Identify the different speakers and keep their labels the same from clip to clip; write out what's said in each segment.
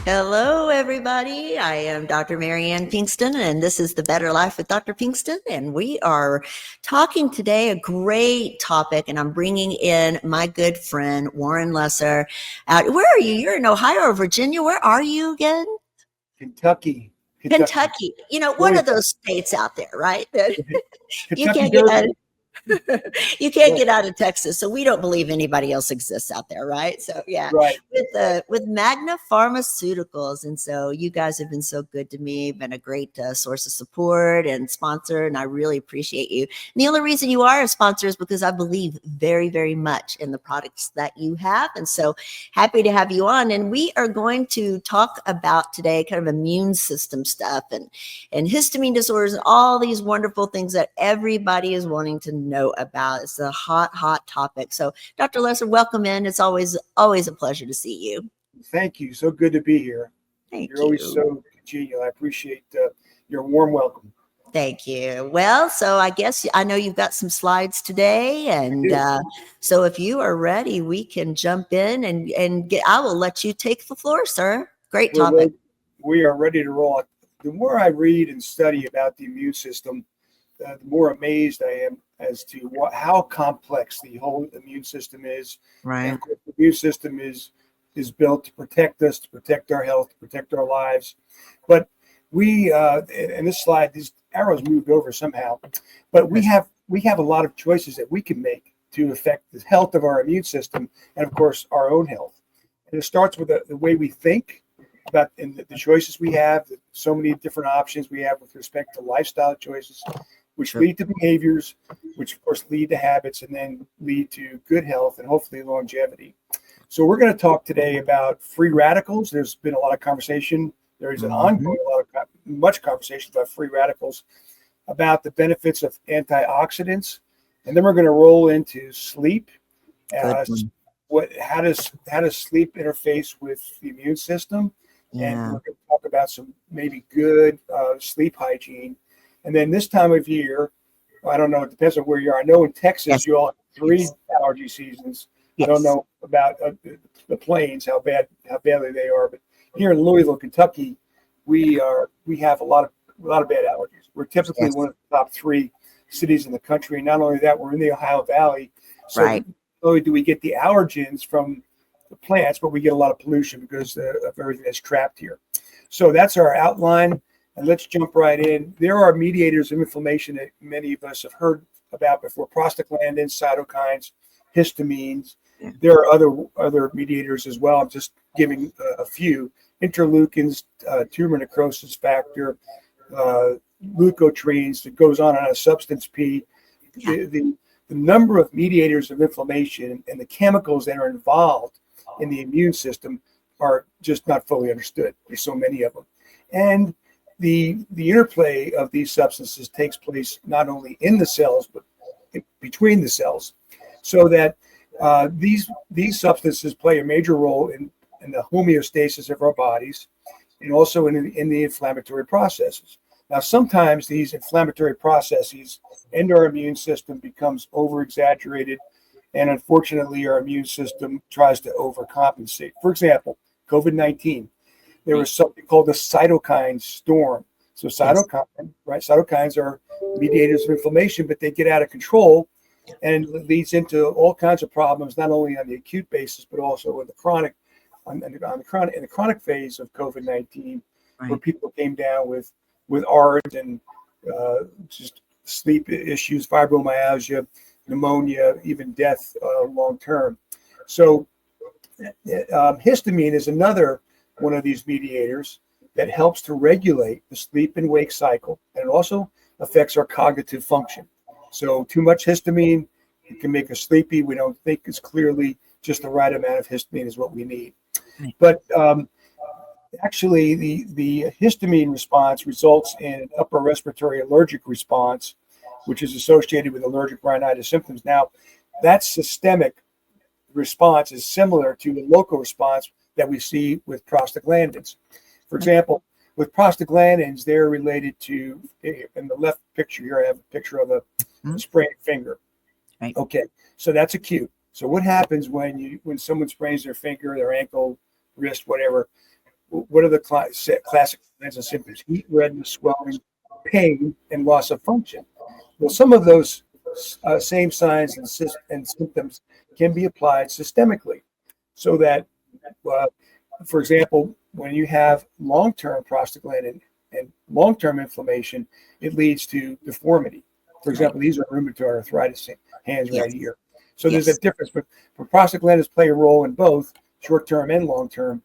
Speaker 1: Hello, everybody. I am Dr. Marianne Pinkston, and this is The Better Life with Dr. Pinkston. And we are talking today a great topic, and I'm bringing in my good friend, Warren Lesser. Where are you? You're in Ohio or Virginia. Where are you again?
Speaker 2: Kentucky.
Speaker 1: Kentucky. One of those states out there, right? That you
Speaker 2: Kentucky
Speaker 1: can't get out
Speaker 2: Derby.
Speaker 1: of. You can't get out of Texas, so we don't believe anybody else exists out there, right? So yeah,
Speaker 2: Right.
Speaker 1: with Magna Pharmaceuticals, and so you guys have been so good to me, been a great source of support and sponsor, and I really appreciate you. And the only reason you are a sponsor is because I believe very, very much in the products that you have, and so happy to have you on. And we are going to talk about today kind of immune system stuff and histamine disorders and all these wonderful things that everybody is wanting to know about. It's a hot, hot topic. So, Dr. Lesser, welcome in. It's always a pleasure to see you.
Speaker 2: Thank you. So good to be here.
Speaker 1: Thank
Speaker 2: You're always
Speaker 1: you.
Speaker 2: so congenial. I appreciate your warm welcome.
Speaker 1: Thank you. Well, so I guess I know you've got some slides today, and so if you are ready, we can jump in and get. I will let you take the floor, sir. Great topic.
Speaker 2: We are ready to roll. The more I read and study about the immune system, the more amazed I am as to how complex the whole immune system is.
Speaker 1: Right.
Speaker 2: And of course, the immune system is built to protect us, to protect our health, to protect our lives. But we, in this slide, these arrows moved over somehow, but we have a lot of choices that we can make to affect the health of our immune system and, of course, our own health. And it starts with the way we think about and the choices we have, so many different options we have with respect to lifestyle choices, which lead to behaviors, which of course lead to habits, and then lead to good health and hopefully longevity. So we're going to talk today about free radicals. There's been a lot of conversation. There is an ongoing much conversation about free radicals, about the benefits of antioxidants, and then we're going to roll into sleep. How does sleep interface with the immune system?
Speaker 1: Yeah.
Speaker 2: And we're going to talk about some maybe good sleep hygiene. And then this time of year, I don't know, it depends on where you are. I know in Texas, you all have three allergy seasons. I don't know about the plains, how badly they are, but here in Louisville, Kentucky, we have a lot of bad allergies. We're typically one of the top three cities in the country. And not only that, we're in the Ohio Valley. So not only do we get the allergens from the plants, but we get a lot of pollution because of everything that's trapped here. So that's our outline. And let's jump right in. There are mediators of inflammation that many of us have heard about before: prostaglandins, cytokines, histamines. There are other mediators as well. I'm just giving a few: interleukins, tumor necrosis factor, leukotrienes. That goes on a substance P. The number of mediators of inflammation and the chemicals that are involved in the immune system are just not fully understood. There's so many of them, and the interplay of these substances takes place not only in the cells but between the cells, so that these substances play a major role in the homeostasis of our bodies and also in the inflammatory processes. Now, sometimes these inflammatory processes and our immune system becomes over-exaggerated, and unfortunately, our immune system tries to overcompensate. For example, COVID-19. There was something called the cytokine storm. So cytokines are mediators of inflammation, but they get out of control, and it leads into all kinds of problems, not only on the acute basis, but also in the chronic phase of COVID-19, where people came down with ARDS and just sleep issues, fibromyalgia, pneumonia, even death long term. So histamine is another one of these mediators that helps to regulate the sleep and wake cycle, and it also affects our cognitive function. So too much histamine, it can make us sleepy. We don't think as clearly. Just the right amount of histamine is what we need. But actually, the histamine response results in an upper respiratory allergic response, which is associated with allergic rhinitis symptoms. Now, that systemic response is similar to the local response that we see with prostaglandins. For example, with prostaglandins, they're related to, in the left picture here, I have a picture of a sprained finger. Okay, so that's acute. So what happens when someone sprains their finger, their ankle, wrist, whatever? what are the classic signs and symptoms? Heat, redness, swelling, pain, and loss of function. Well, some of those same signs and symptoms can be applied systemically, so that, for example, when you have long-term prostaglandin and long-term inflammation, it leads to deformity. For example, these are rheumatoid arthritis hands right here. So there's a difference, but prostaglandins play a role in both short-term and long-term.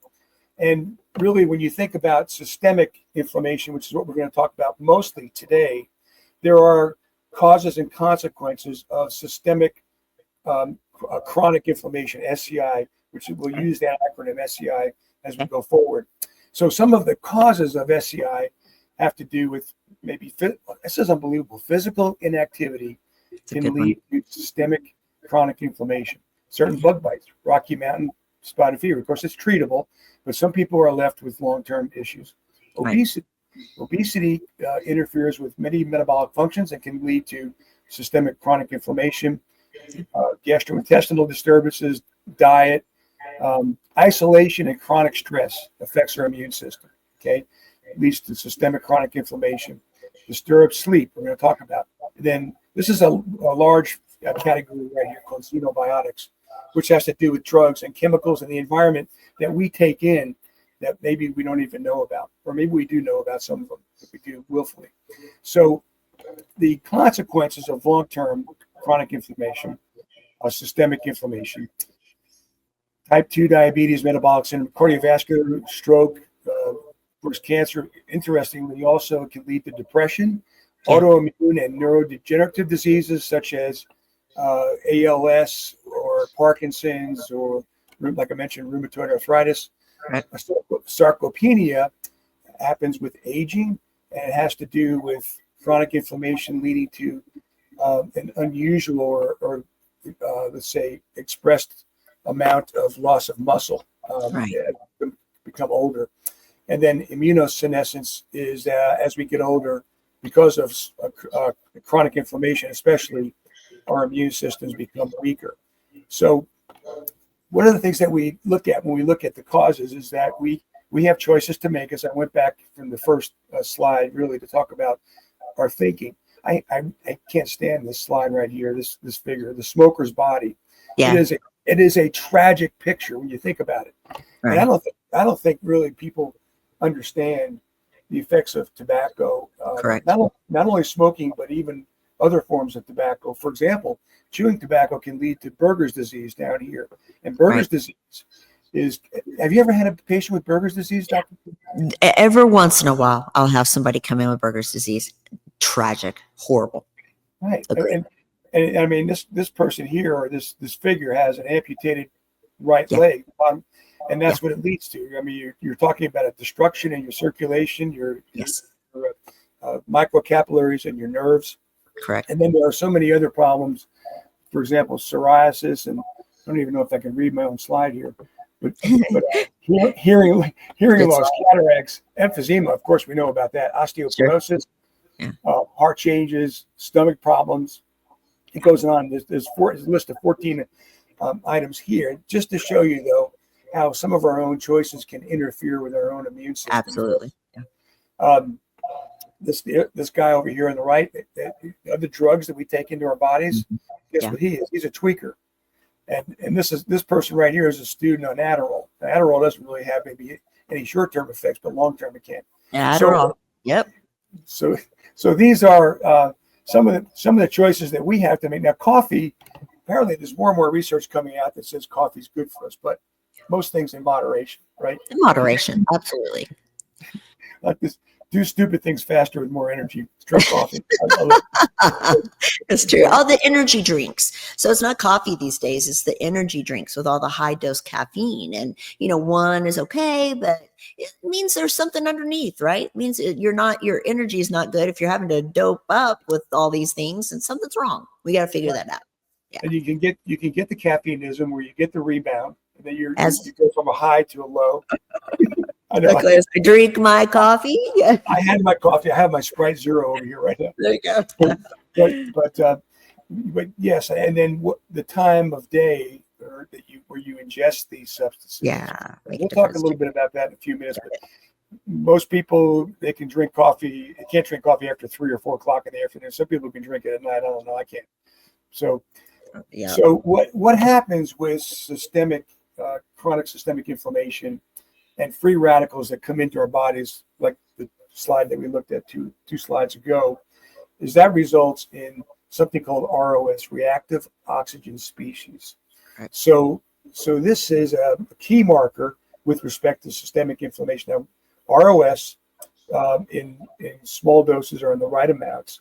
Speaker 2: And really, when you think about systemic inflammation, which is what we're going to talk about mostly today, there are causes and consequences of systemic chronic inflammation, SCI, which we'll use that acronym SCI as we go forward. So some of the causes of SCI have to do with maybe, this is unbelievable, physical inactivity can lead to systemic chronic inflammation. Certain bug bites, Rocky Mountain spotted fever. Of course, it's treatable, but some people are left with long-term issues. Obesity interferes with many metabolic functions and can lead to systemic chronic inflammation, gastrointestinal disturbances, diet, isolation, and chronic stress affects our immune system. Okay, leads to systemic chronic inflammation. Disturbed sleep, we're going to talk about. Then this is a large category right here called xenobiotics, which has to do with drugs and chemicals in the environment that we take in that maybe we don't even know about, or maybe we do know about some of them, but we do willfully. So the consequences of long-term chronic inflammation, systemic inflammation, type 2 diabetes, metabolic syndrome, cardiovascular, stroke, of course, cancer. Interestingly, also it can lead to depression, autoimmune and neurodegenerative diseases such as ALS or Parkinson's, or, like I mentioned, rheumatoid arthritis. Sarcopenia happens with aging, and it has to do with chronic inflammation leading to an unusual or let's say expressed amount of loss of muscle as become older. And then immunosenescence is as we get older, because of chronic inflammation, especially, our immune systems become weaker. So one of the things that we look at when we look at the causes is that we have choices to make. As I went back from the first slide, really to talk about our thinking. I can't stand this slide right here, this figure, the smoker's body. Yeah. It is a tragic picture when you think about it. Right. And I don't think really people understand the effects of tobacco. Correct. Not only smoking, but even other forms of tobacco. For example, chewing tobacco can lead to Berger's disease down here. And Berger's disease is, have you ever had a patient with Berger's disease, Dr.?
Speaker 1: Every once in a while, I'll have somebody come in with Berger's disease. Tragic, horrible.
Speaker 2: Right. And I mean, this person here, or this figure, has an amputated right leg. And that's what it leads to. I mean, you're talking about a destruction in your circulation, your microcapillaries and your nerves.
Speaker 1: Correct.
Speaker 2: And then there are so many other problems. For example, psoriasis, and I don't even know if I can read my own slide here. But hearing loss, cataracts, emphysema. Of course, we know about that. Osteoporosis, heart changes, stomach problems. It goes on. There's a list of 14 items here, just to show you, though, how some of our own choices can interfere with our own immune system. Absolutely. Yeah. This guy over here on the right, the drugs that we take into our bodies, guess what he is? He's a tweaker. And this person right here is a student on Adderall. Now, Adderall doesn't really have maybe any short-term effects, but long-term it can.
Speaker 1: Adderall.
Speaker 2: So these are some of the choices that we have to make. Now, coffee, apparently there's more and more research coming out that says coffee is good for us, but most things in moderation, right?
Speaker 1: In moderation, absolutely.
Speaker 2: Like this, do stupid things faster with more energy. Drink coffee.
Speaker 1: That's true. All the energy drinks. So it's not coffee these days. It's the energy drinks with all the high dose caffeine. And, one is okay, but it means there's something underneath, right? It means your energy is not good if you're having to dope up with all these things, and something's wrong. We got to figure that out. Yeah.
Speaker 2: And you can get the caffeineism where you get the rebound, and then you go from a high to a low. I know.
Speaker 1: I drink my coffee. Yeah.
Speaker 2: I had my coffee. I have my Sprite Zero over here right now.
Speaker 1: There you go.
Speaker 2: But yes, and then the time of day, where you ingest these substances.
Speaker 1: Yeah,
Speaker 2: And we'll talk a little bit about that in a few minutes. But most people, they can drink coffee. They can't drink coffee after 3 or 4 o'clock in the afternoon. Some people can drink it at night. I don't know. I can't. So, so what happens with chronic systemic inflammation and free radicals that come into our bodies, like the slide that we looked at two slides ago, is that results in something called ROS, reactive oxygen species.
Speaker 1: Right.
Speaker 2: So this is a key marker with respect to systemic inflammation. Now, ROS in small doses or in the right amounts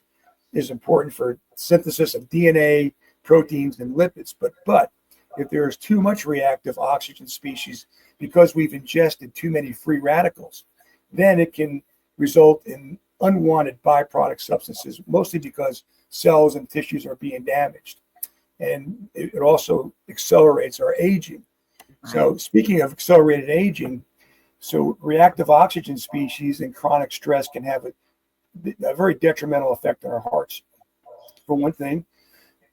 Speaker 2: is important for synthesis of DNA, proteins, and lipids. But if there is too much reactive oxygen species because we've ingested too many free radicals, then it can result in unwanted byproduct substances, mostly because cells and tissues are being damaged. And it also accelerates our aging. So speaking of accelerated aging, so reactive oxygen species and chronic stress can have a very detrimental effect on our hearts. For one thing,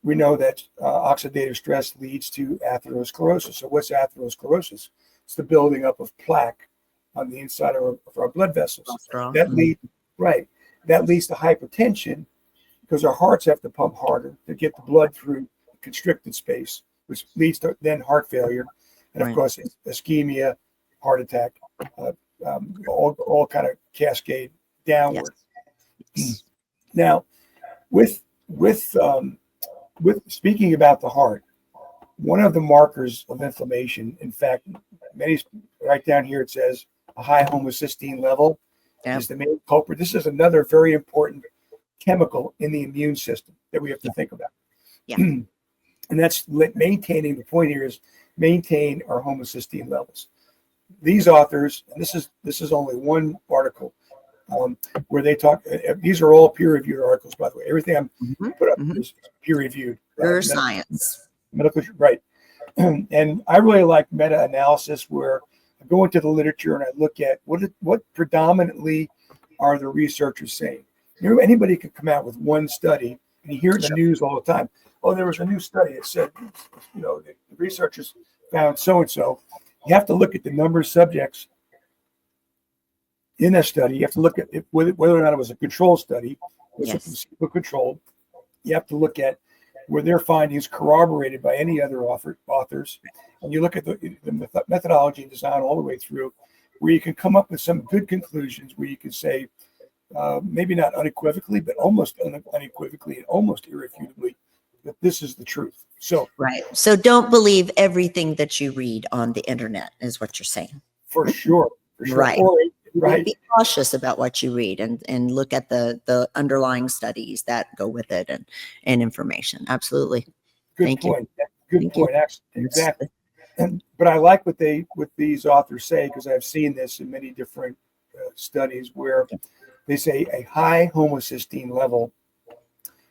Speaker 2: we know that oxidative stress leads to atherosclerosis. So what's atherosclerosis? It's the building up of plaque on the inside of our blood vessels. That leads to hypertension because our hearts have to pump harder to get the blood through constricted space, which leads to then heart failure. And of course, ischemia, heart attack, all kind of cascade downward. Yes. Now, with speaking about the heart, one of the markers of inflammation, in fact, right down here it says a high homocysteine level is the main culprit. This is another very important chemical in the immune system that we have to think about. Yeah. And that's maintaining, the point here is maintain our homocysteine levels. These authors, and this is only one article where they talk, these are all peer-reviewed articles, by the way. Everything I'm put up is peer-reviewed.
Speaker 1: Pure science.
Speaker 2: Medical, right. And I really like meta-analysis where I go into the literature and I look at what predominantly are the researchers saying. Anybody could come out with one study, and you hear it in the news all the time. Oh, there was a new study that said, the researchers found so-and-so. You have to look at the number of subjects in that study. You have to look at whether or not it was a control study, was it placebo-controlled. You have to look at were their findings corroborated by any other authors. And you look at the methodology and design all the way through, where you can come up with some good conclusions, where you can say, maybe not unequivocally, but almost unequivocally and almost irrefutably, that this is the truth. So
Speaker 1: So don't believe everything that you read on the internet, is what you're saying.
Speaker 2: For sure.
Speaker 1: Right. Be cautious about what you read and look at the underlying studies that go with it and information. Absolutely.
Speaker 2: Good point. Exactly. But I like what these authors say, because I've seen this in many different studies where they say a high homocysteine level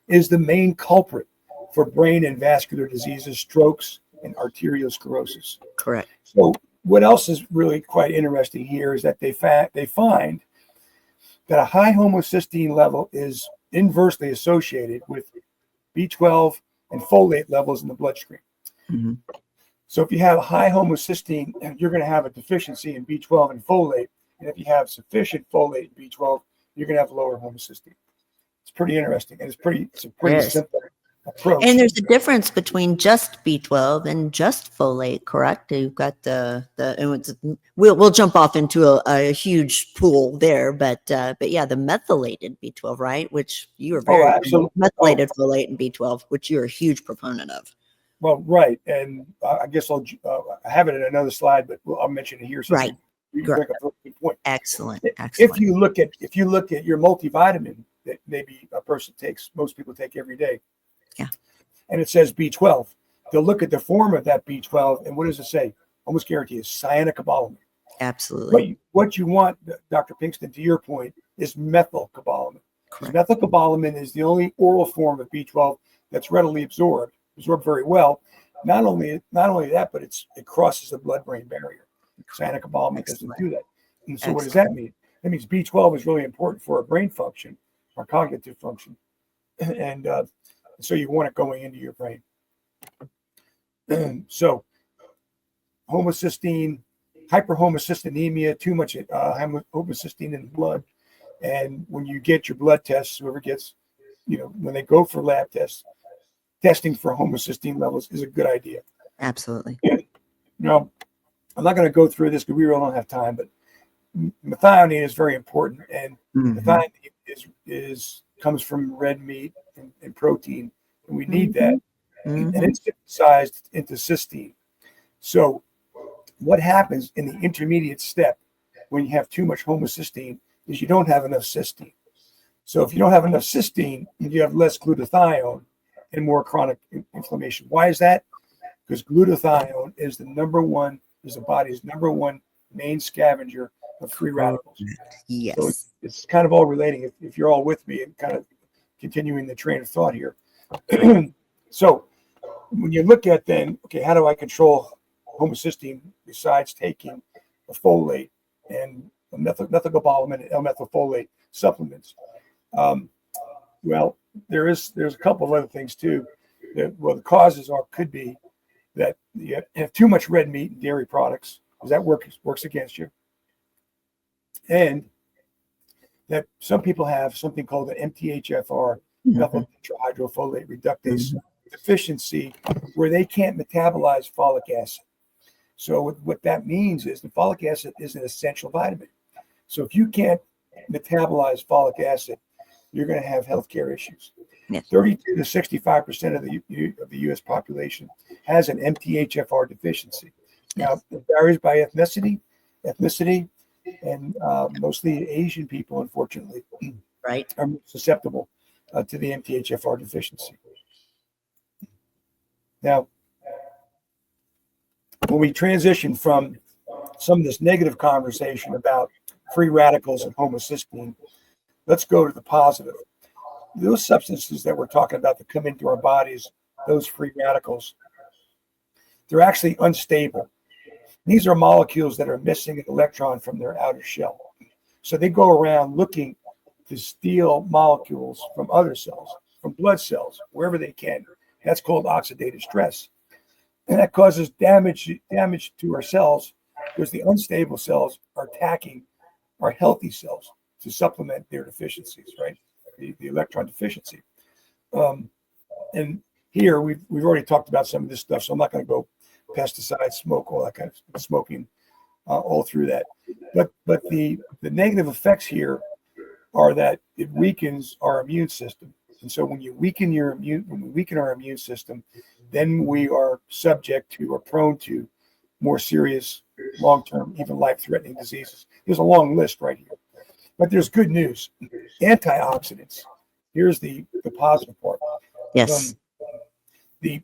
Speaker 2: is the main culprit for brain and vascular diseases, strokes, and arteriosclerosis.
Speaker 1: Correct.
Speaker 2: So what else is really quite interesting here is that they find that a high homocysteine level is inversely associated with B12 and folate levels in the bloodstream. Mm-hmm. So if you have a high homocysteine, you're going to have a deficiency in B12 and folate. And if you have sufficient folate and B12, you're going to have lower homocysteine. It's pretty interesting. And it's a pretty simple approach.
Speaker 1: And there's a difference between just B12 and just folate, correct? You've got we'll jump off into a huge pool there, but yeah, the methylated B12, right? Which you are very methylated folate and B12, which you're a huge proponent of.
Speaker 2: Well, right, and I guess I have it in another slide, but I'll mention it here. So
Speaker 1: right.
Speaker 2: You bring up a good point.
Speaker 1: Excellent.
Speaker 2: If you look at your multivitamin that maybe most people take every day.
Speaker 1: Yeah.
Speaker 2: And it says B12. They'll look at the form of that B12, and what does it say? Almost guarantee it's cyanocobalamin.
Speaker 1: Absolutely.
Speaker 2: What you want, Dr. Pinkston, to your point, is methylcobalamin. Methylcobalamin is the only oral form of B12 that's readily absorbed very well. Not only that, but it crosses the blood-brain barrier. Cyanocobalamin doesn't do that. And so what does that mean? That means B12 is really important for our brain function, our cognitive function. And so you want it going into your brain. So homocysteine, hyperhomocystinemia, too much homocysteine in the blood. And when you get your blood tests, whoever gets, when they go for lab tests, testing for homocysteine levels is a good idea.
Speaker 1: Absolutely.
Speaker 2: Now, I'm not going to go through this because we really don't have time, but methionine is very important, and methionine comes from red meat and protein, and we need that. And it's synthesized into cysteine. So what happens in the intermediate step when you have too much homocysteine is you don't have enough cysteine. So if you don't have enough cysteine, you have less glutathione and more chronic inflammation. Why is that? Because glutathione is the body's number one main scavenger of free radicals.
Speaker 1: Yes.
Speaker 2: So it's kind of all relating, if you're all with me and kind of continuing the train of thought here. So when you look at then, okay, how do I control homocysteine besides taking a folate and a methylcobalamin and L-methylfolate supplements? Well, there's a couple of other things too. The causes could be that you have too much red meat and dairy products, because that works against you, and that some people have something called an MTHFR, methyl tetrahydrofolate reductase deficiency, where they can't metabolize folic acid. So what that means is the folic acid is an essential vitamin. So if you can't metabolize folic acid, you're going to have healthcare issues.
Speaker 1: Yes.
Speaker 2: 32 to 65% of the U.S. population has an MTHFR deficiency. Now, it varies by ethnicity, and mostly Asian people, unfortunately,
Speaker 1: right,
Speaker 2: are susceptible to the MTHFR deficiency. Now, when we transition from some of this negative conversation about free radicals and homocysteine, let's go to the positive. Those substances that we're talking about that come into our bodies, those free radicals, they're actually unstable. These are molecules that are missing an electron from their outer shell. So they go around looking to steal molecules from other cells, from blood cells, wherever they can. That's called oxidative stress. And that causes damage to our cells, because the unstable cells are attacking our healthy cells to supplement their deficiencies, right? The electron deficiency. And here we've already talked about some of this stuff, so I'm not going to go pesticides, smoke, all that kind of smoking all through that. But the negative effects here are that it weakens our immune system. And so when we weaken our immune system, then we are subject to or prone to more serious, long-term, even life-threatening diseases. There's a long list right here. But there's good news. Antioxidants. Here's the positive part.
Speaker 1: yes,
Speaker 2: The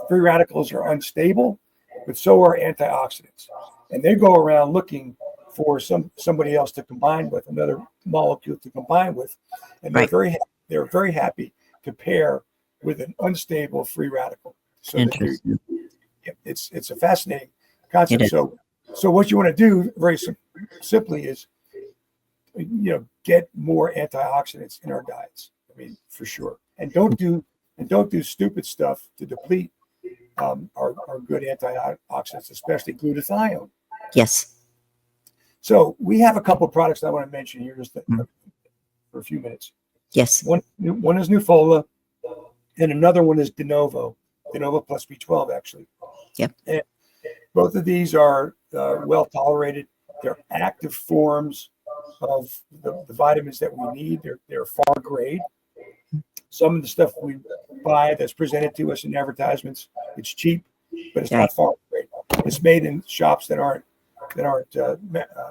Speaker 2: free radicals are unstable, but so are antioxidants. And they go around looking for somebody else to combine with, another molecule to combine with. And they're very happy to pair with an unstable free radical. So
Speaker 1: interesting.
Speaker 2: it's a fascinating concept. So what you want to do very simply is, get more antioxidants in our diets. I mean, for sure. And don't do stupid stuff to deplete our good antioxidants, especially glutathione.
Speaker 1: Yes.
Speaker 2: So we have a couple of products I want to mention here just for a few minutes.
Speaker 1: Yes.
Speaker 2: One is Nufola, and another one is De Novo plus B12, actually.
Speaker 1: Yep.
Speaker 2: And both of these are well tolerated. They're active forms of the vitamins that we need. They're far grade. Some of the stuff we buy that's presented to us in advertisements, it's cheap, but it's not far grade. It's made in shops that aren't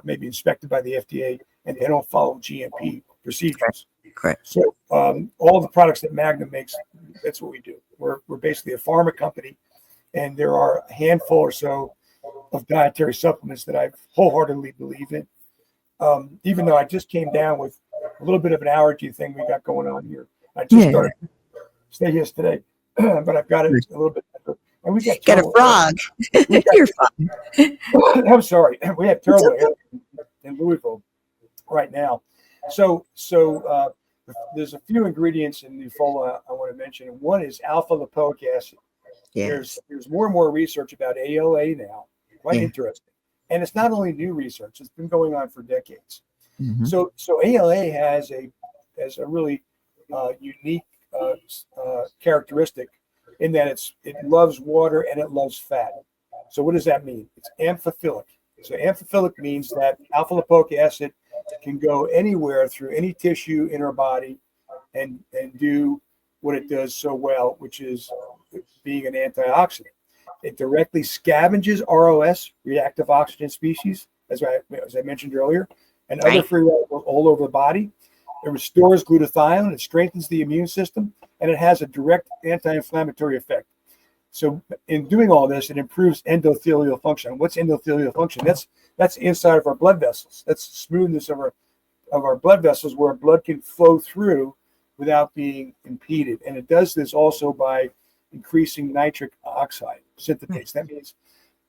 Speaker 2: maybe inspected by the FDA, and they don't follow GMP procedures.
Speaker 1: Correct.
Speaker 2: So all the products that Magnum makes, that's what we do. We're basically a pharma company, and there are a handful or so of dietary supplements that I wholeheartedly believe in. Even though I just came down with a little bit of an allergy thing we got going on here. I just started stay here today, but I've got it a little bit better. And we got
Speaker 1: a frog. You're fine.
Speaker 2: I'm sorry. We have terrible air in Louisville right now. So there's a few ingredients in Nufola I want to mention. And one is alpha lipoic acid.
Speaker 1: Yes.
Speaker 2: There's more and more research about ALA now. Quite
Speaker 1: Yeah.
Speaker 2: interesting. And it's not only new research, it's been going on for decades.
Speaker 1: Mm-hmm.
Speaker 2: So ALA has a really unique characteristic in that it loves water and it loves fat. So what does that mean? It's amphiphilic. So amphiphilic means that alpha lipoic acid can go anywhere through any tissue in our body and do what it does so well, which is being an antioxidant. It directly scavenges ROS, reactive oxygen species, as I mentioned earlier, and other
Speaker 1: Right.
Speaker 2: free radicals all over the body. It restores glutathione, it strengthens the immune system, and it has a direct anti-inflammatory effect. So in doing all this, it improves endothelial function. What's endothelial function? That's inside of our blood vessels. That's the smoothness of our blood vessels where blood can flow through without being impeded. And it does this also by increasing nitric oxide synthetase. That means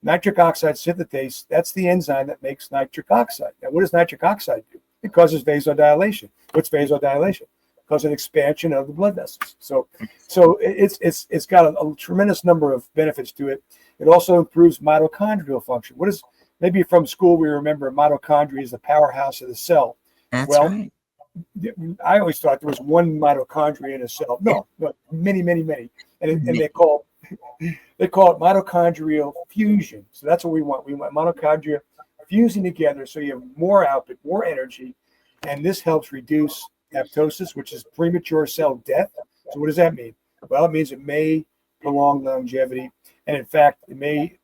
Speaker 2: nitric oxide synthetase, that's the enzyme that makes nitric oxide. Now, what does nitric oxide do? It causes vasodilation. What's vasodilation? It causes an expansion of the blood vessels. So it's got a tremendous number of benefits to it. It also improves mitochondrial function. Maybe from school we remember mitochondria is the powerhouse of the cell.
Speaker 1: That's right.
Speaker 2: I always thought there was one mitochondria in a cell. No, many. And they call it mitochondrial fusion. So that's what we want. We want mitochondria fusing together so you have more output, more energy. And this helps reduce apoptosis, which is premature cell death. So what does that mean? Well, it means it may prolong longevity. And in fact, it may.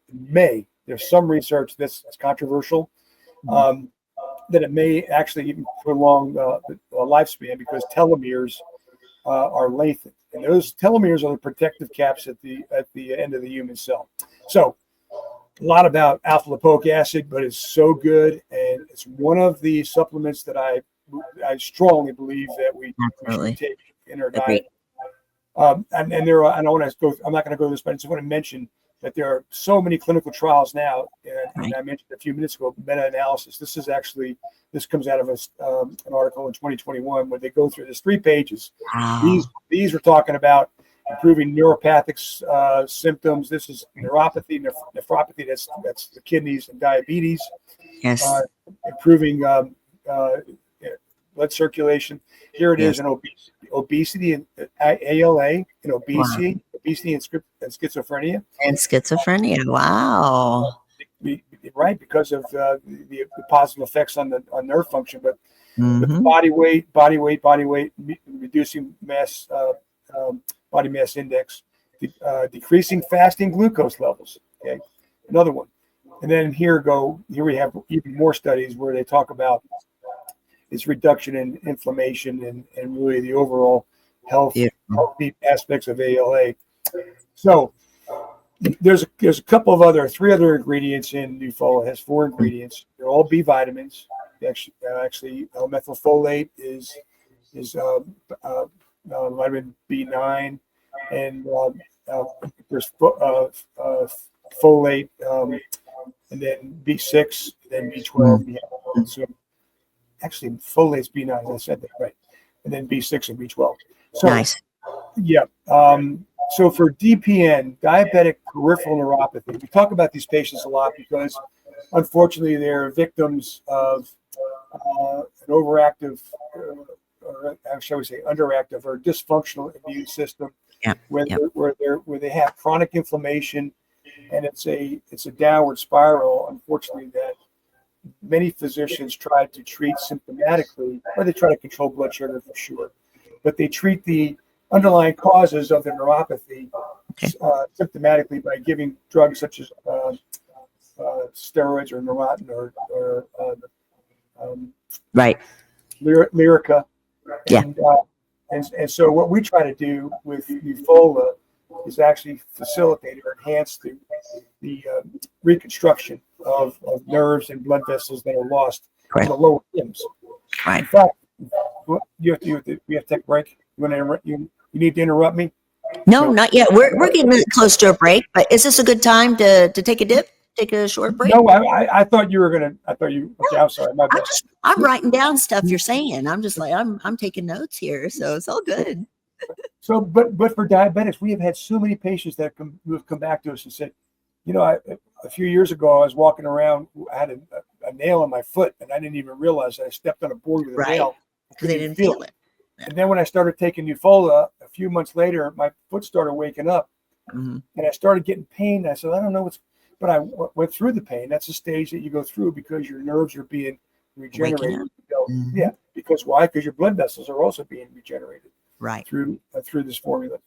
Speaker 2: There's some research that's controversial. That it may actually even prolong the lifespan because telomeres are lengthened, and those telomeres are the protective caps at the end of the human cell. So, a lot about alpha lipoic acid, but it's so good, and it's one of the supplements that I strongly believe that we should take in our diet. And there are, I don't want to go. I'm not going to go to this, but I just want to mention that there are so many clinical trials now, and I mentioned a few minutes ago, meta-analysis. This comes out of an article in 2021 where they go through this 3 pages.
Speaker 1: Wow.
Speaker 2: These are talking about improving neuropathic symptoms. This is neuropathy, nephropathy, that's the kidneys and diabetes.
Speaker 1: Yes.
Speaker 2: Improving blood circulation. Here it is in obesity and ALA, and obesity. Wow. Obesity and schizophrenia.
Speaker 1: And schizophrenia. Wow.
Speaker 2: Right, because of the positive effects on nerve function, but with body weight, reducing body mass index, decreasing fasting glucose levels. Okay, another one. And then here we have even more studies where they talk about its reduction in inflammation and really the overall healthy aspects of ALA. So there's a couple of 3 other ingredients in Nufolin. It has 4 ingredients. They're all B vitamins. Actually, methylfolate is vitamin B9, and there's folate, and then B6, and then B12. So actually, folate's B9. I said that right, and then B6 and B12. So,
Speaker 1: nice.
Speaker 2: Yeah. So for DPN, diabetic peripheral neuropathy, we talk about these patients a lot because, unfortunately, they're victims of an overactive, or shall we say, underactive or dysfunctional immune system, where they have chronic inflammation, and it's a downward spiral. Unfortunately, that many physicians try to treat symptomatically, or they try to control blood sugar for sure, but they treat the underlying causes of the neuropathy symptomatically by giving drugs such as steroids or Neurontin or Lyrica. And so what we try to do with Nufolin is actually facilitate or enhance the reconstruction of nerves and blood vessels that are lost in the lower limbs.
Speaker 1: Right.
Speaker 2: In fact, we have to take a break. You need to interrupt me?
Speaker 1: No, not yet. We're getting close to a break, but is this a good time to take a dip? Take a short break?
Speaker 2: No, I thought you were gonna. Okay, I'm sorry. My bad.
Speaker 1: I'm writing down stuff you're saying. I'm just like I'm taking notes here, so it's all good.
Speaker 2: So, but for diabetics, we have had so many patients who have come back to us and said, a few years ago, I was walking around, I had a nail in my foot, and I didn't even realize that I stepped on a board with a
Speaker 1: Right.
Speaker 2: nail.
Speaker 1: Because they didn't feel it.
Speaker 2: And then when I started taking Nufola, a few months later, my foot started waking up, and I started getting pain. I said, I don't know but I went through the pain. That's a stage that you go through because your nerves are being regenerated. Yeah, because why? Because your blood vessels are also being regenerated through this formula.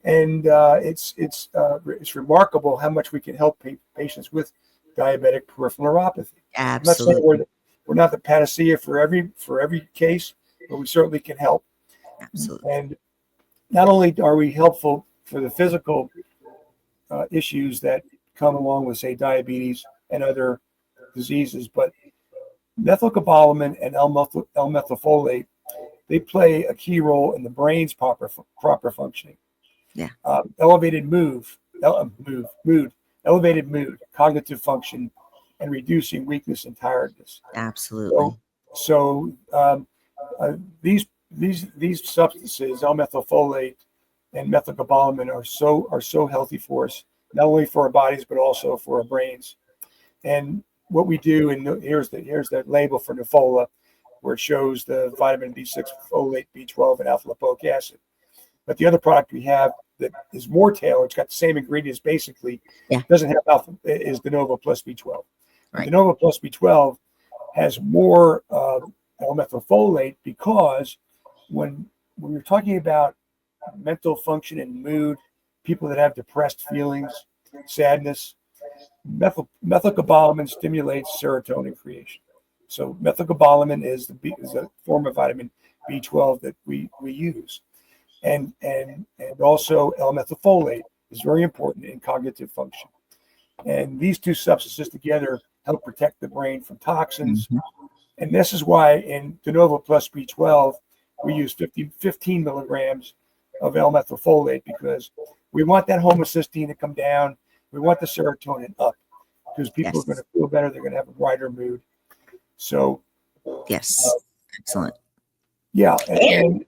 Speaker 2: And it's remarkable how much we can help patients with diabetic peripheral neuropathy.
Speaker 1: Absolutely.
Speaker 2: I'm not saying we're not the panacea for every case, but we certainly can help.
Speaker 1: Absolutely.
Speaker 2: And not only are we helpful for the physical issues that come along with, say, diabetes and other diseases, but methylcobalamin and L-methylfolate, they play a key role in the brain's proper functioning.
Speaker 1: Yeah.
Speaker 2: Elevated mood, cognitive function, and reducing weakness and tiredness.
Speaker 1: Absolutely.
Speaker 2: So these substances, L-methylfolate and methylcobalamin, are so healthy for us, not only for our bodies but also for our brains. And what we do, and here's the label for Nufola, where it shows the vitamin B6, folate, B12, and alpha lipoic acid. But the other product we have that is more tailored, it's got the same ingredients basically, doesn't have alpha, is De Novo Plus B12. Right. De Novo Plus B12 has more L-methylfolate because when you're talking about mental function and mood, people that have depressed feelings, sadness, methylcobalamin stimulates serotonin creation. So methylcobalamin is a form of vitamin B12 that we use. And also L-methylfolate is very important in cognitive function. And these two substances together help protect the brain from toxins. And this is why in De Novo Plus B12, we use 15 milligrams of L-methylfolate, because we want that homocysteine to come down. We want the serotonin up because people are going to feel better. They're going to have a brighter mood. So,
Speaker 1: excellent.
Speaker 2: Yeah. And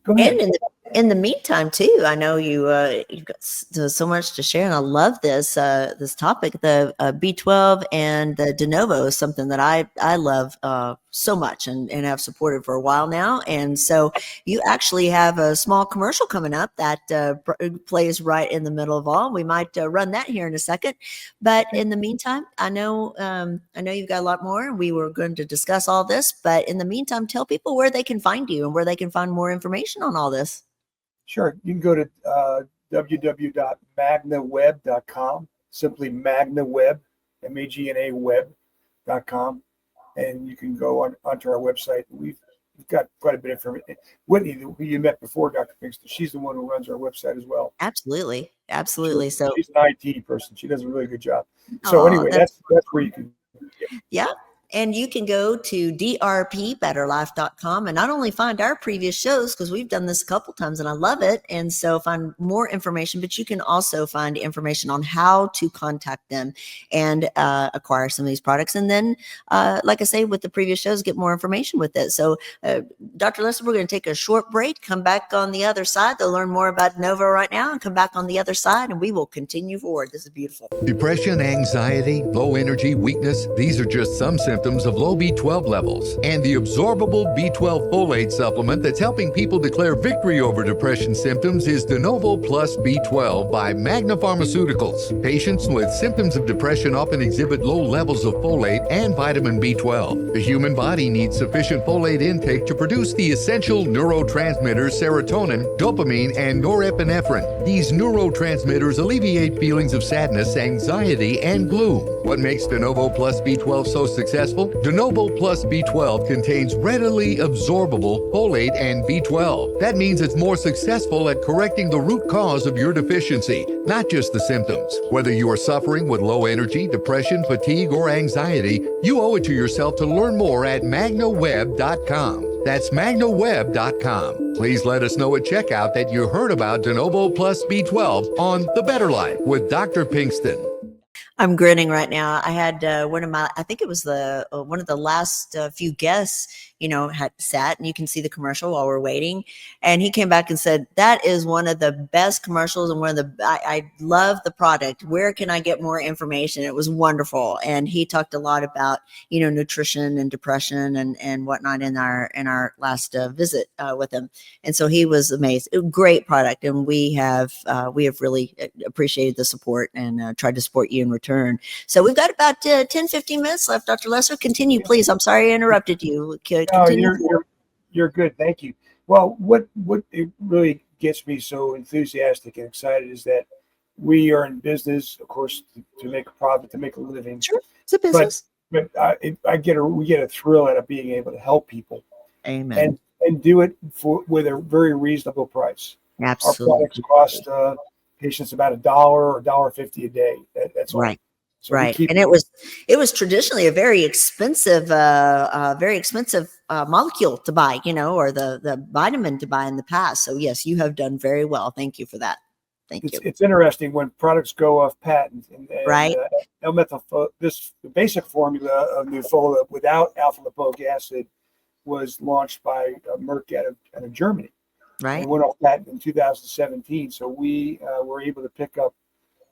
Speaker 2: go ahead.
Speaker 1: And in the meantime, too, I know you've got so much to share, and I love this topic. The B12 and the De Novo is something that I love so much and have supported for a while now. And so you actually have a small commercial coming up that plays right in the middle of all. We might run that here in a second, but in the meantime, I know you've got a lot more. We were going to discuss all this, but in the meantime, tell people where they can find you and where they can find more information on all this.
Speaker 2: Sure. You can go to www.magnaweb.com, simply magnaweb, MAGNA web.com, and you can go onto our website. We've got quite a bit of information. Whitney, who you met before, Dr. Pinkston, she's the one who runs our website as well.
Speaker 1: Absolutely. She's
Speaker 2: an IT person. She does a really good job. So anyway, that's where you can.
Speaker 1: Yeah. And you can go to drpbetterlife.com and not only find our previous shows, because we've done this a couple times and I love it. And so find more information, but you can also find information on how to contact them and acquire some of these products. And then, like I say, with the previous shows, get more information with it. So Dr. Lester, we're going to take a short break, come back on the other side. They'll learn more about Novo right now and come back on the other side and we will continue forward. This is beautiful.
Speaker 3: Depression, anxiety, low energy, weakness. These are just some symptoms of low B12 levels, and the absorbable B12 folate supplement that's helping people declare victory over depression symptoms is De Novo Plus B12 by Magna Pharmaceuticals. Patients with symptoms of depression often exhibit low levels of folate and vitamin B12. The human body needs sufficient folate intake to produce the essential neurotransmitters serotonin, dopamine, and norepinephrine. These neurotransmitters alleviate feelings of sadness, anxiety, and gloom. What makes De Novo Plus B12 so successful? De Novo Plus B12 contains readily absorbable folate and B12. That means it's more successful at correcting the root cause of your deficiency, not just the symptoms. Whether you are suffering with low energy, depression, fatigue, or anxiety, you owe it to yourself to learn more at magnaweb.com. That's magnaweb.com. Please let us know at checkout that you heard about De Novo Plus B12 on The Better Life with Dr. Pinkston.
Speaker 1: I'm grinning right now. I had one of the last few guests had sat, and you can see the commercial while we're waiting. And he came back and said, that is one of the best commercials, and I love the product. Where can I get more information? It was wonderful. And he talked a lot about, nutrition and depression and whatnot in our last visit with him. And so he was amazed. Great product. And we have really appreciated the support and tried to support you in return. So we've got about 10, 15 minutes left. Dr. Lesser, continue, please. I'm sorry I interrupted you. Continue.
Speaker 2: You're good. Thank you. Well, what it really gets me so enthusiastic and excited is that we are in business, of course, to make a profit, to make a living.
Speaker 1: Sure, it's a business.
Speaker 2: But we get a thrill out of being able to help people.
Speaker 1: Amen.
Speaker 2: And do it with a very reasonable price.
Speaker 1: Absolutely.
Speaker 2: Our products cost patients about $1 or $1.50 a day. That's all.
Speaker 1: Right.
Speaker 2: So
Speaker 1: right. And it was traditionally a very expensive molecule to buy, or the vitamin to buy in the past. So yes, you have done very well. Thank you for that. Thank you.
Speaker 2: It's interesting when products go off patent, and
Speaker 1: right.
Speaker 2: The basic formula of Nufola without alpha lipoic acid was launched by Merck out of Germany.
Speaker 1: Right.
Speaker 2: And went off patent in 2017. So we were able to pick up,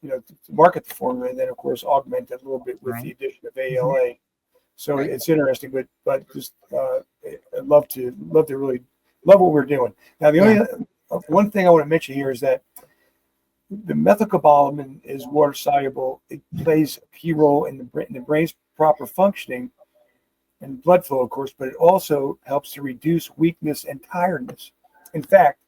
Speaker 2: to market the formula, and then of course augment it a little bit with the addition of ALA. So it's interesting, but just I'd love to really love what we're doing. Now the only one thing I want to mention here is that the methylcobalamin is water soluble. It plays a key role in the brain's proper functioning and blood flow, of course, but it also helps to reduce weakness and tiredness. In fact,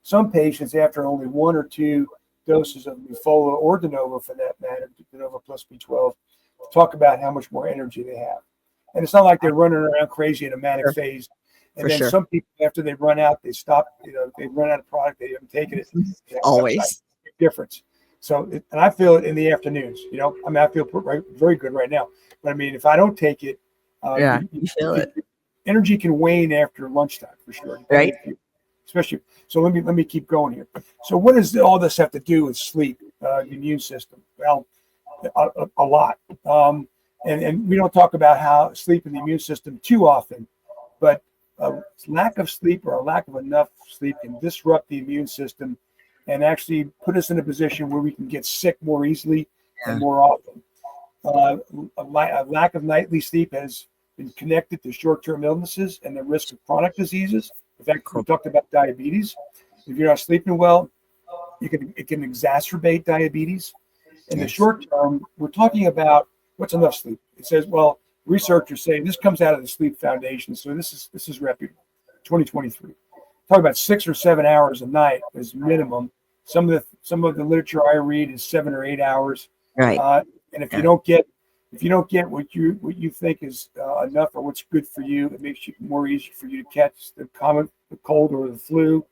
Speaker 2: some patients, after only 1 or 2 doses of Nufola or De Novo, for that matter, De Novo plus B12, talk about how much more energy they have. And it's not like they're running around crazy in a manic phase. And then some people, after they run out, they stop. They run out of product. They haven't taken it.
Speaker 1: Always
Speaker 2: difference. So, and I feel it in the afternoons. I feel very good right now. But if I don't take it,
Speaker 1: you feel it.
Speaker 2: Energy can wane after lunchtime for sure.
Speaker 1: Right.
Speaker 2: Especially. So let me keep going here. So what does all this have to do with sleep, the immune system? Well, a lot. And we don't talk about how sleep and the immune system too often, but lack of sleep or a lack of enough sleep can disrupt the immune system and actually put us in a position where we can get sick more easily and more often. A lack of nightly sleep has been connected to short-term illnesses and the risk of chronic diseases. In fact, we talked about diabetes. If you're not sleeping well, it can exacerbate diabetes. In the short term, we're talking about what's enough sleep. It says, well, researchers say this comes out of the Sleep Foundation, so this is reputable. 2023. Talk about 6 or 7 hours a night as minimum. Some of the literature I read is 7 or 8 hours.
Speaker 1: Right.
Speaker 2: And if you don't get what you think is enough or what's good for you, it makes it more easy for you to catch the cold or the flu.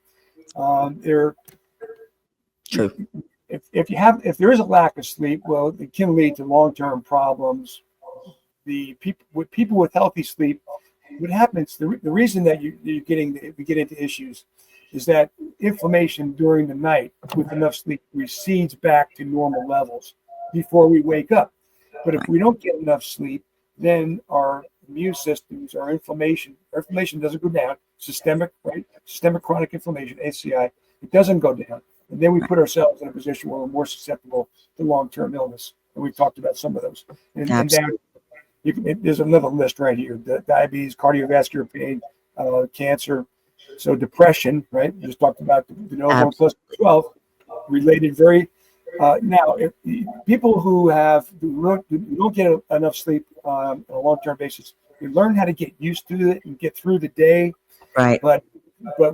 Speaker 1: True.
Speaker 2: If there is a lack of sleep, well, it can lead to long-term problems. People with healthy sleep, what happens? The reason that we get into issues is that inflammation during the night with enough sleep recedes back to normal levels before we wake up. But if we don't get enough sleep, then our immune systems, our inflammation doesn't go down. Systemic chronic inflammation, ACI, it doesn't go down. And then we put ourselves in a position where we're more susceptible to long-term illness. And we've talked about some of those. And down, there's another list right here: diabetes, cardiovascular pain, cancer. So depression, right? We just talked about the Novo plus 12 related very. Now, if people who don't get enough sleep on a long-term basis, they learn how to get used to it and get through the day.
Speaker 1: Right.
Speaker 2: But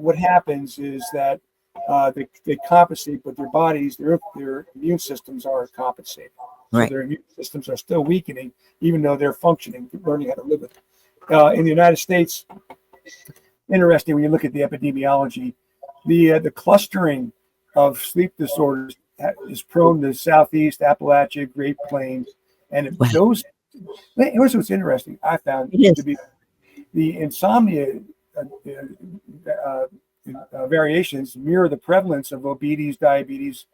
Speaker 2: what happens is that they compensate, but their bodies, their immune systems aren't compensating.
Speaker 1: Right.
Speaker 2: So their immune systems are still weakening, even though they're functioning, learning how to live with it. In the United States, interesting when you look at the epidemiology, the clustering of sleep disorders is prone to Southeast Appalachia, Great Plains, and those. Here's what's interesting. I found to be the insomnia variations mirror the prevalence of obesity, diabetes,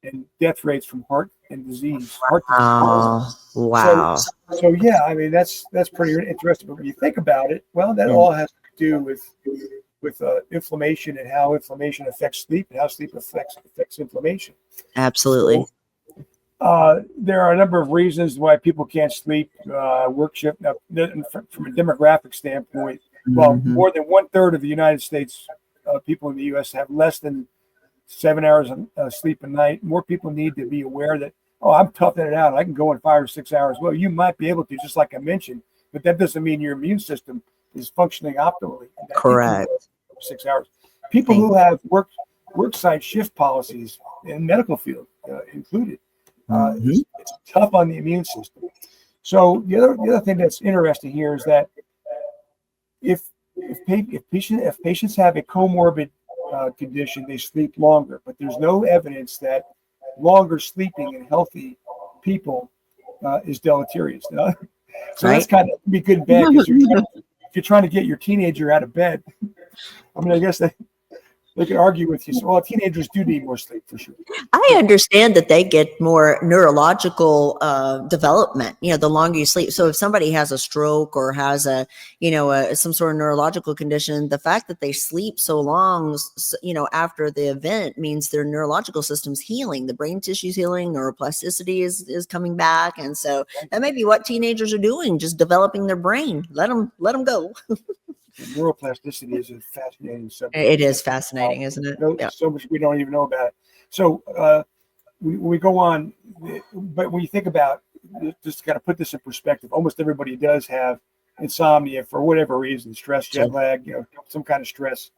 Speaker 2: and death rates from heart disease.
Speaker 1: Oh, wow.
Speaker 2: So yeah, I mean that's pretty interesting. But when you think about it, well, that all has to do with inflammation and how inflammation affects sleep and how sleep affects inflammation.
Speaker 1: Absolutely.
Speaker 2: So, there are a number of reasons why people can't sleep. Work shift. Now, from a demographic standpoint, well, more than 1/3 of the United States people in the U.S. have less than 7 hours of sleep a night. More people need to be aware that, oh, I'm toughing it out. I can go in 5 or 6 hours. Well, you might be able to, just like I mentioned, but that doesn't mean your immune system is functioning optimally.
Speaker 1: Correct.
Speaker 2: 6 hours. People who have work site shift policies in medical field included, it's tough on the immune system. So the other thing that's interesting here is that if patients have a comorbid condition, they sleep longer, but there's no evidence that longer sleeping in healthy people is deleterious. So that's kind of be good and bad, because if you're trying to get your teenager out of bed, I mean, I guess they could argue with you. So, well, teenagers do need more sleep for sure.
Speaker 1: I understand that they get more neurological development, the longer you sleep. So if somebody has a stroke or has some sort of neurological condition, the fact that they sleep so long, after the event means their neurological system's healing, the brain tissue's healing, neuroplasticity is coming back. And so that may be what teenagers are doing, just developing their brain. Let them go.
Speaker 2: Neuroplasticity is a fascinating subject.
Speaker 1: It is fascinating, isn't it?
Speaker 2: Yeah. So much we don't even know about it. So we go on, but when you think about, just got to put this in perspective, almost everybody does have insomnia for whatever reason, stress, jet lag, some kind of stress.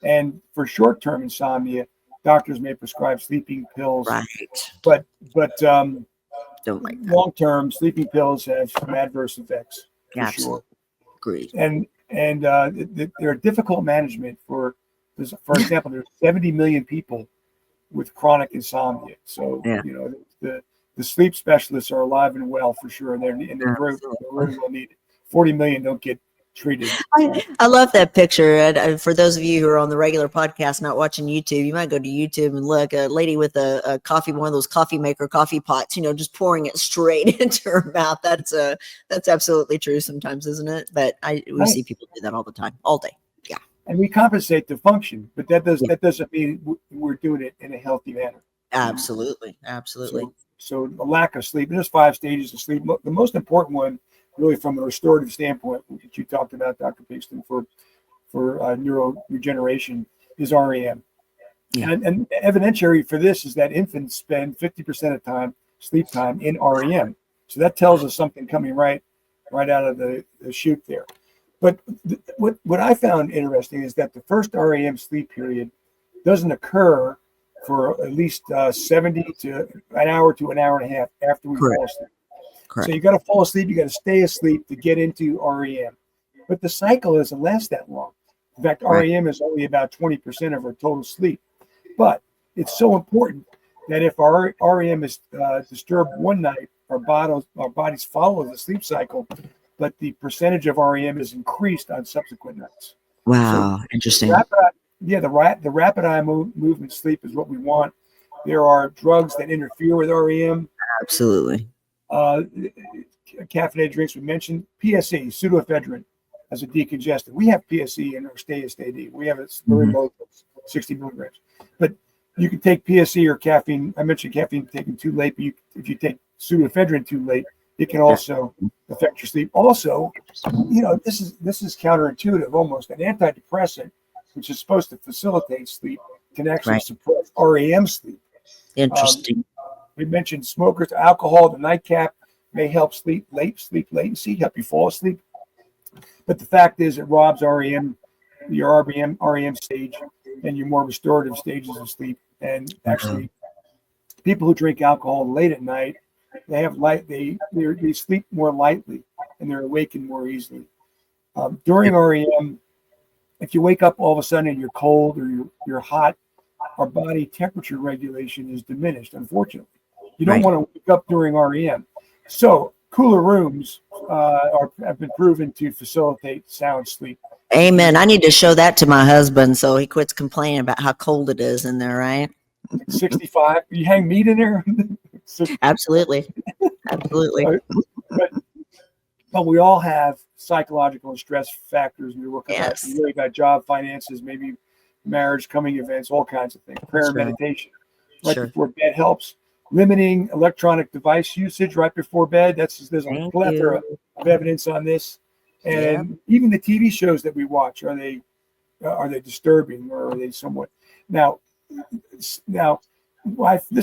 Speaker 2: And for short-term insomnia, doctors may prescribe sleeping pills.
Speaker 1: Right.
Speaker 2: But
Speaker 1: Don't like that.
Speaker 2: Long-term sleeping pills have some adverse effects, for
Speaker 1: Absolutely.
Speaker 2: sure.
Speaker 1: Agreed.
Speaker 2: And they're difficult management for example, there's 70 million people with chronic insomnia. So, the sleep specialists are alive and well for sure. And they're very well needed. 40 million don't get treated.
Speaker 1: I love that picture. And for those of you who are on the regular podcast, not watching YouTube, you might go to YouTube and look, a lady with a coffee, one of those coffee maker coffee pots, just pouring it straight into her mouth. That's absolutely true sometimes, isn't it? But we see people do that all the time, all day. Yeah.
Speaker 2: And we compensate to function, but that doesn't mean we're doing it in a healthy manner.
Speaker 1: Absolutely.
Speaker 2: So the lack of sleep, there's 5 stages of sleep. The most important one, really from a restorative standpoint, which you talked about, Dr. Pinkston, for neuroregeneration, is REM. Yeah. And evidentiary for this is that infants spend 50% of sleep time in REM. So that tells us something coming right out of the chute there. But what I found interesting is that the first REM sleep period doesn't occur for at least 70 to an hour to an hour and a half after we fall asleep.
Speaker 1: Correct.
Speaker 2: So you got to fall asleep, you got to stay asleep to get into REM. But the cycle doesn't last that long. In fact, REM is only about 20% of our total sleep. But it's so important that if our REM is disturbed one night, our bodies follow the sleep cycle, but the percentage of REM is increased on subsequent nights.
Speaker 1: Wow, so interesting.
Speaker 2: The rapid eye movement sleep is what we want. There are drugs that interfere with REM.
Speaker 1: Absolutely.
Speaker 2: Caffeinated drinks we mentioned. PSE, pseudoephedrine, as a decongestant. We have PSE in our Stay-A-Stay-D. We have it very low, 60 milligrams. But you can take PSE or caffeine. I mentioned caffeine taken too late, but if you take pseudoephedrine too late, it can also affect your sleep. Also, this is counterintuitive almost. An antidepressant, which is supposed to facilitate sleep, can actually suppress REM sleep.
Speaker 1: Interesting.
Speaker 2: We mentioned smokers, alcohol, the nightcap may help sleep latency, help you fall asleep. But the fact is, it robs REM stage and your more restorative stages of sleep. And actually, people who drink alcohol late at night, they sleep more lightly and they're awakened more easily. During REM, if you wake up all of a sudden and you're cold or you're hot, our body temperature regulation is diminished, unfortunately. You don't want to wake up during REM. So cooler rooms have been proven to facilitate sound sleep.
Speaker 1: Amen. I need to show that to my husband so he quits complaining about how cold it is in there, right?
Speaker 2: 65. You hang meat in there?
Speaker 1: Absolutely. Absolutely.
Speaker 2: But we all have psychological and stress factors. We work about,
Speaker 1: Yes.
Speaker 2: we really got job, finances, maybe marriage, coming events, all kinds of things. Prayer and
Speaker 1: Sure.
Speaker 2: meditation right
Speaker 1: Sure.
Speaker 2: before bed helps. Limiting electronic device usage right before bed. There's a
Speaker 1: Thank
Speaker 2: plethora
Speaker 1: you.
Speaker 2: of evidence on this. And even the TV shows that we watch, are they disturbing, or are they somewhat now? This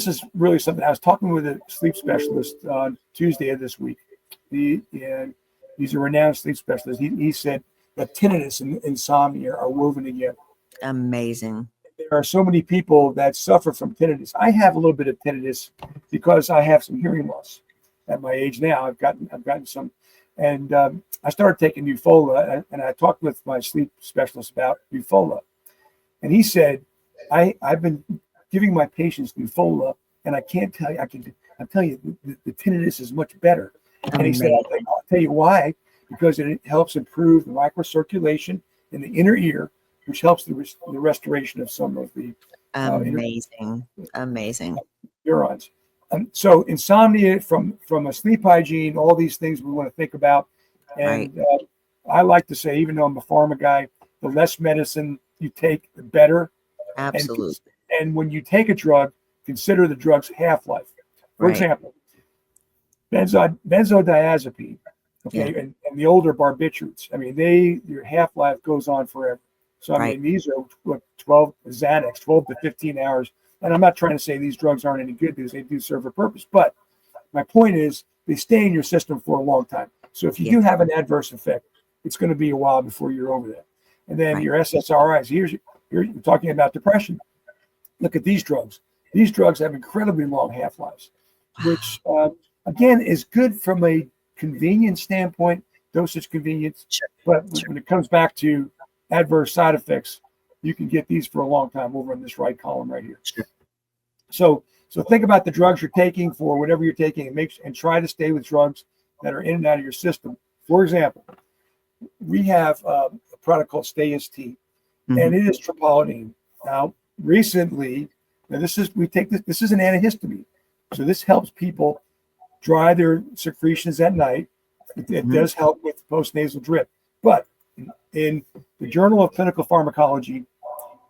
Speaker 2: is really something. I was talking with a sleep specialist on Tuesday of this week. And he's a renowned sleep specialist. He said that tinnitus and insomnia are woven together.
Speaker 1: Amazing.
Speaker 2: There are so many people that suffer from tinnitus. I have a little bit of tinnitus because I have some hearing loss at my age now. I've gotten some, and I started taking Nufola, and I talked with my sleep specialist about Nufola, and he said, I've been giving my patients Nufola, and I can't tell you, I'm telling you, the tinnitus is much better. And he said, I'll tell you why, because it helps improve the microcirculation in the inner ear, which helps the restoration of some of the
Speaker 1: amazing
Speaker 2: neurons. So insomnia from a sleep hygiene, all these things we want to think about. And I like to say, even though I'm a pharma guy, the less medicine you take, the better.
Speaker 1: Absolutely.
Speaker 2: And when you take a drug, consider the drug's half-life. For example, benzodiazepine, and the older barbiturates. I mean, your half-life goes on forever. So I mean, these are 12 Xanax, 12 to 15 hours. And I'm not trying to say these drugs aren't any good, because they do serve a purpose. But my point is, they stay in your system for a long time. So if you do have an adverse effect, it's going to be a while before you're over that. And then your SSRIs. You're talking about depression. Look at these drugs. These drugs have incredibly long half-lives, which again is good from a convenience standpoint, dosage convenience. But when it comes back to adverse side effects, you can get these for a long time over in this right column right here. So think about the drugs you're taking for whatever you're taking, and try to stay with drugs that are in and out of your system. For example, we have a product called Stay-ST, and it is troponin. Now, recently, this is an antihistamine, so this helps people dry their secretions at night. It does help with postnasal drip, but in the Journal of Clinical Pharmacology,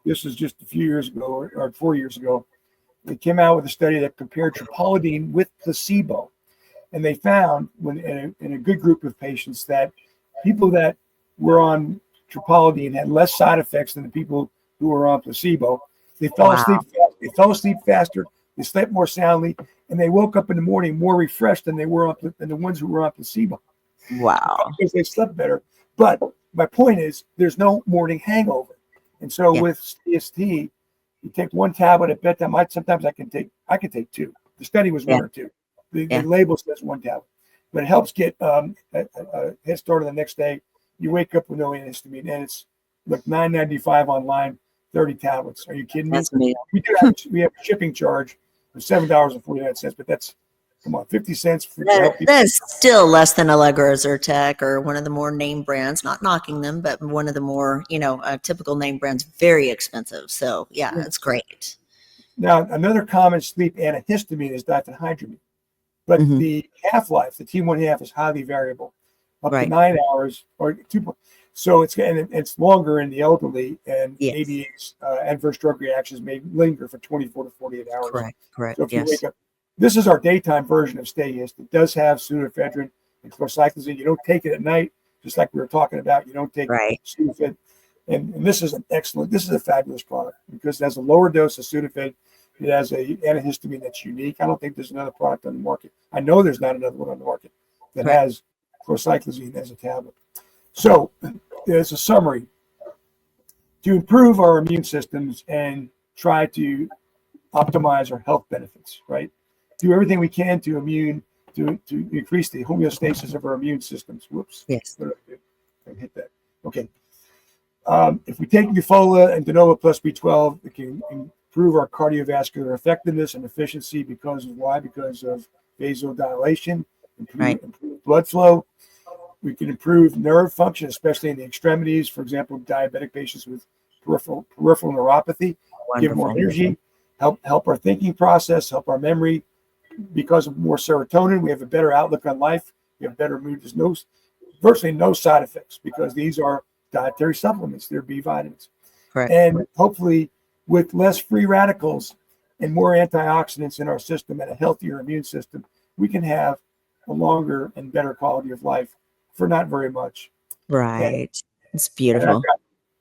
Speaker 2: this is just a few years ago or 4 years ago, they came out with a study that compared troponin with placebo, and they found in a good group of patients that people that were on troponin had less side effects than the people who were on placebo. They fell asleep. They fell asleep faster. They slept more soundly, and they woke up in the morning more refreshed than the ones who were on placebo.
Speaker 1: Wow!
Speaker 2: Because they slept better. But my point is, there's no morning hangover, and so with CST, you take one tablet at bedtime. Sometimes I can take two. The study was 1 or 2. The label says one tablet, but it helps get a head start on the next day. You wake up with no antihistamine, and it's like $9.95 online, 30 tablets. Are you kidding me?
Speaker 1: That's amazing.
Speaker 2: We have a shipping charge of $7.49, but that's, come on, 50 cents for
Speaker 1: that's still less than Allegra or Zyrtec or one of the more name brands. Not knocking them, but one of the more typical name brands. Very expensive. So it's great.
Speaker 2: Now, another common sleep antihistamine is diphenhydramine, but the half-life, the T1 is highly variable, up to 9 hours or 2. So it's longer in the elderly, and maybe adverse drug reactions may linger for 24 to 48 hours.
Speaker 1: Correct.
Speaker 2: So if you wake up, this is our daytime version of Stay-ST. It does have pseudoephedrine and chlorcyclazine. You don't take it at night, just like we were talking about. You don't take Sudafed. And this is a fabulous product because it has a lower dose of Sudafed. It has a antihistamine that's unique. I don't think there's another product on the market. I know there's not another one on the market that has chlorcyclazine as a tablet. So there's a summary. To improve our immune systems and try to optimize our health benefits, right? Do everything we can to increase the homeostasis of our immune systems. Whoops.
Speaker 1: Yes.
Speaker 2: I hit that. Okay. If we take Nufola and Denova plus B12, it can improve our cardiovascular effectiveness and efficiency because of why? Because of vasodilation, improve blood flow. We can improve nerve function, especially in the extremities. For example, diabetic patients with peripheral neuropathy, give more energy. help our thinking process, help our memory. Because of more serotonin, we have a better outlook on life. We have better mood. There's virtually no side effects because these are dietary supplements. They're B vitamins.
Speaker 1: Correct.
Speaker 2: And hopefully with less free radicals and more antioxidants in our system and a healthier immune system, we can have a longer and better quality of life for not very much.
Speaker 1: Right. It's beautiful.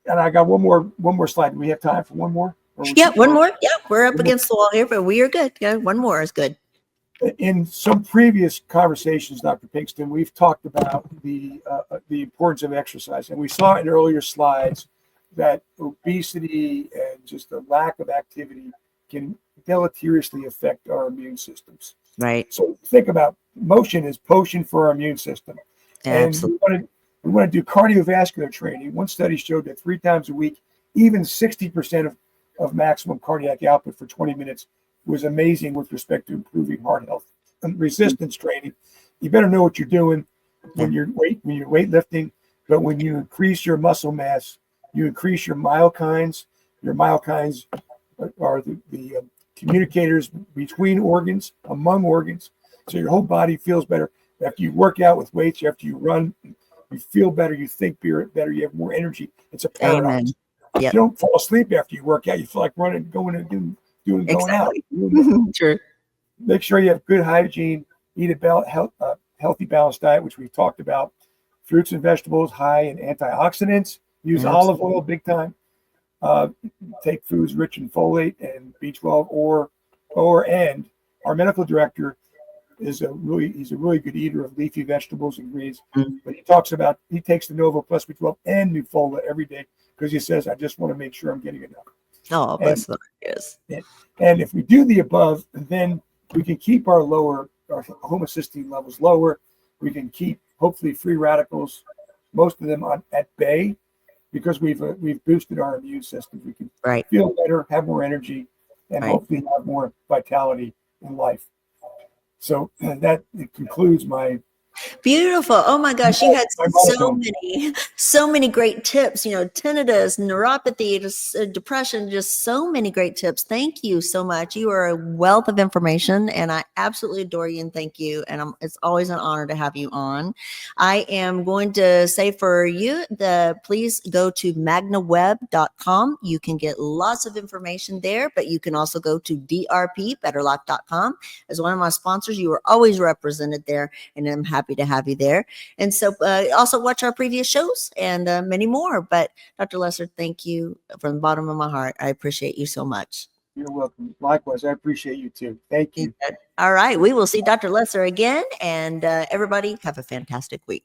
Speaker 2: And I got one more slide. Do we have time for one more?
Speaker 1: Yeah, one more. Yeah, we're up against the wall here, but we are good. Yeah, one more is good.
Speaker 2: In some previous conversations, Dr. Pinkston, we've talked about the importance of exercise, and we saw in earlier slides that obesity and just the lack of activity can deleteriously affect our immune systems.
Speaker 1: Right.
Speaker 2: So think about motion is potion for our immune system.
Speaker 1: Absolutely.
Speaker 2: And we want to do cardiovascular training. One study showed that 3 times a week, even 60% of maximum cardiac output for 20 minutes was amazing with respect to improving heart health. And resistance training, you better know what you're doing when you're weightlifting, but when you increase your muscle mass, you increase your myokines. Your myokines are the communicators between organs, among organs. So your whole body feels better. After you work out with weights, after you run, you feel better, you think better, you have more energy. It's a paradox.
Speaker 1: Amen. Yep.
Speaker 2: You don't fall asleep after you work out. You feel like running, going out.
Speaker 1: True.
Speaker 2: Make sure you have good hygiene, eat a healthy, balanced diet, which we've talked about. Fruits and vegetables high in antioxidants. Use olive oil big time. Take foods rich in folate and B12 and our medical director he's a really good eater of leafy vegetables and greens. But he takes the Novo Plus B12 and Nufola every day because he says, I just want to make sure I'm getting enough.
Speaker 1: Oh, bless the yes.
Speaker 2: And if we do the above, then we can keep our homocysteine levels lower. We can keep hopefully free radicals, most of them at bay, because we've boosted our immune system. We can feel better, have more energy, and hopefully have more vitality in life. So that concludes my
Speaker 1: beautiful. Oh my gosh, you had so many great tips, tinnitus, neuropathy, just depression, just so many great tips. Thank you so much. You are a wealth of information and I absolutely adore you and thank you. And it's always an honor to have you on. I am going to say for you, please go to magnaweb.com. You can get lots of information there, but you can also go to drpbetterlife.com. As one of my sponsors, you are always represented there and I'm happy to have you there. And so also watch our previous shows and many more. But Dr. Lesser, thank you from the bottom of my heart. I appreciate you so much.
Speaker 2: You're welcome. Likewise, I appreciate you too. Thank you.
Speaker 1: All right. We will see Dr. Lesser again. And everybody have a fantastic week.